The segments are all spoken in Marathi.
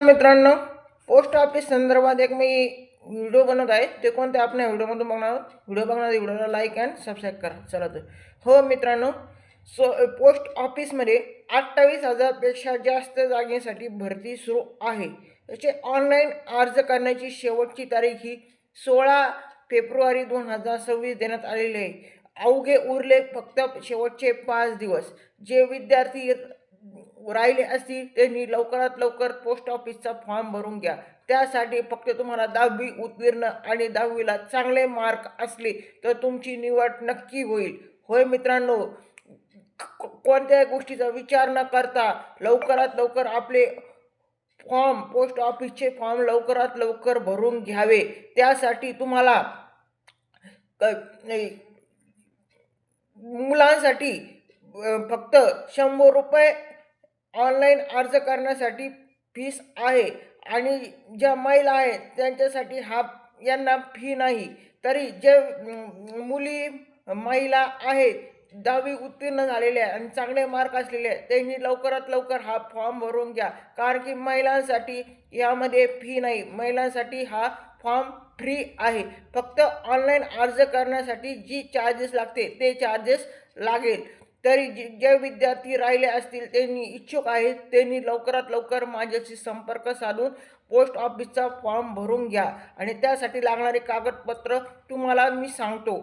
मित्रांनो, पोस्ट ऑफिस संदर्भात एक मी व्हिडिओ बनवत आहे. ते कोणत्या आपण व्हिडिओमधून बघणार आहोत. व्हिडिओला लाईक अँड सबस्क्राईब करा. चला तर हो मित्रांनो, पोस्ट ऑफिसमध्ये 28,000पेक्षा जास्त जागेसाठी भरती सुरू आहे. त्याचे ऑनलाईन अर्ज करण्याची शेवटची तारीख ही 16 फेब्रुवारी 2026 देण्यात आलेली आहे. अवघे उरले फक्त शेवटचे 5 दिवस. जे विद्यार्थी राहिले असतील त्यांनी लवकरात लवकर पोस्ट ऑफिसचा फॉर्म भरून घ्या. त्यासाठी फक्त तुम्हाला 10वी उत्तीर्ण आणि 10वीला चांगले मार्क असले तर तुमची निवड नक्की होईल. होय मित्रांनो, कोणत्याही गोष्टीचा विचार न करता लवकरात लवकर आपले पोस्ट ऑफिसचे फॉर्म लवकरात लवकर भरून घ्यावे. त्यासाठी तुम्हाला मुलांसाठी फक्त 100 रुपये ऑनलाईन अर्ज करण्यासाठी फीस आहे आणि ज्या महिला आहेत त्यांच्यासाठी यांना फी नाही. तरी जे मुली महिला आहेत 10वी उत्तीर्ण झालेल्या आणि चांगले मार्क असलेले त्यांनी लवकरात लवकर हा फॉर्म भरून घ्या. कारण की महिलांसाठी यामध्ये फी नाही. महिलांसाठी हा फॉर्म फ्री आहे. फक्त ऑनलाईन अर्ज करण्यासाठी जी चार्जेस लागते ते चार्जेस लागेल. तरी जे विद्यार्थी राहिले असतील त्यांनी इच्छुक आहेत त्यांनी लवकरात लवकर माझ्याशी संपर्क साधून पोस्ट ऑफिसचा फॉर्म भरून घ्या. आणि त्यासाठी लागणारे कागदपत्र तुम्हाला मी सांगतो.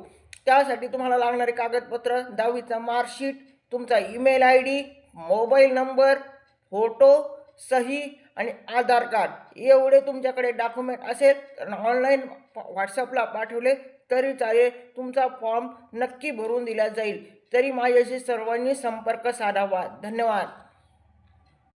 त्यासाठी तुम्हाला लागणारे कागदपत्र 10वीचा मार्कशीट, तुमचा email ID, mobile number, photo, सही आणि आधार कार्ड एवढे तुमच्याकडे डॉक्युमेंट असेल तर ऑनलाईन व्हॉट्सअपला पाठवले तरी चालेल. तुमचा फॉर्म नक्की भरून दिला जाईल. तरी माझ्याशी सर्वांनी संपर्क साधावा. धन्यवाद.